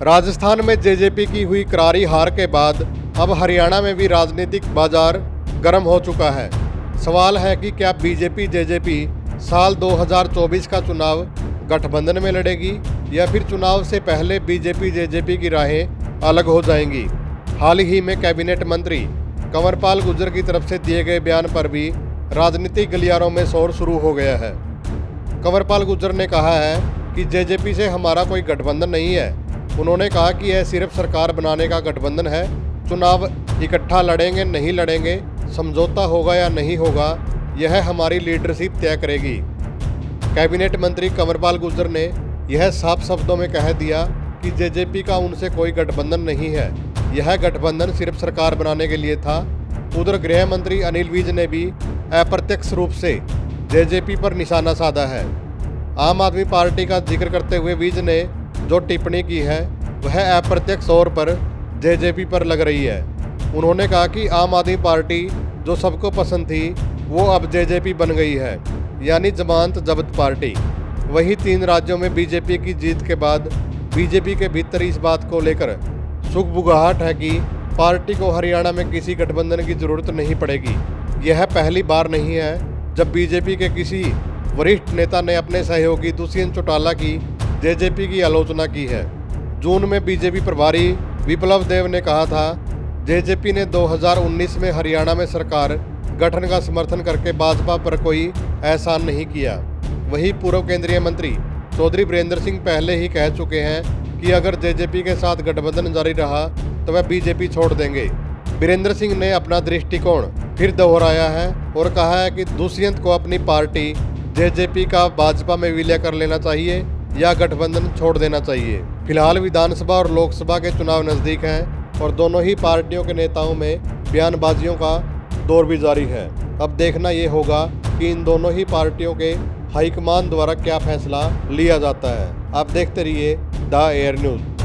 राजस्थान में जेजेपी की हुई करारी हार के बाद अब हरियाणा में भी राजनीतिक बाजार गर्म हो चुका है। सवाल है कि क्या बीजेपी जेजेपी साल 2024 का चुनाव गठबंधन में लड़ेगी या फिर चुनाव से पहले बीजेपी जेजेपी की राहें अलग हो जाएंगी। हाल ही में कैबिनेट मंत्री कंवरपाल गुर्जर की तरफ से दिए गए बयान पर भी राजनीतिक गलियारों में शोर शुरू हो गया है। कंवरपाल गुर्जर ने कहा है कि जेजेपी से हमारा कोई गठबंधन नहीं है। उन्होंने कहा कि यह सिर्फ सरकार बनाने का गठबंधन है। चुनाव इकट्ठा लड़ेंगे नहीं लड़ेंगे, समझौता होगा या नहीं होगा, यह हमारी लीडरशिप तय करेगी। कैबिनेट मंत्री कंवरपाल गुर्जर ने यह साफ शब्दों में कह दिया कि जेजेपी का उनसे कोई गठबंधन नहीं है। यह गठबंधन सिर्फ सरकार बनाने के लिए था। उधर गृह मंत्री अनिल विज ने भी अप्रत्यक्ष रूप से जेजेपी पर निशाना साधा है। आम आदमी पार्टी का जिक्र करते हुए विज ने जो टिप्पणी की है वह अप्रत्यक्ष तौर पर जेजेपी पर लग रही है। उन्होंने कहा कि आम आदमी पार्टी जो सबको पसंद थी वो अब जेजेपी बन गई है, यानी जमानत जब्त पार्टी। वहीं 3 राज्यों में बीजेपी की जीत के बाद बीजेपी के भीतर इस बात को लेकर सुगबुगाहट है कि पार्टी को हरियाणा में किसी गठबंधन की जरूरत नहीं पड़ेगी। यह पहली बार नहीं है जब बीजेपी के किसी वरिष्ठ नेता ने अपने सहयोगी दुष्यंत चौटाला की जेजेपी की आलोचना की है। जून में बीजेपी प्रभारी विप्लव देव ने कहा था, जेजेपी ने 2019 में हरियाणा में सरकार गठन का समर्थन करके भाजपा पर कोई एहसान नहीं किया। वहीं पूर्व केंद्रीय मंत्री चौधरी वीरेंद्र सिंह पहले ही कह चुके हैं कि अगर जेजेपी के साथ गठबंधन जारी रहा तो वह बीजेपी छोड़ देंगे। वीरेंद्र सिंह ने अपना दृष्टिकोण फिर दोहराया है और कहा है कि दुष्यंत को अपनी पार्टी जेजेपी का भाजपा में विलय कर लेना चाहिए या गठबंधन छोड़ देना चाहिए। फिलहाल विधानसभा और लोकसभा के चुनाव नज़दीक हैं और दोनों ही पार्टियों के नेताओं में बयानबाजियों का दौर भी जारी है। अब देखना ये होगा कि इन दोनों ही पार्टियों के हाईकमान द्वारा क्या फैसला लिया जाता है। आप देखते रहिए द एयर न्यूज़।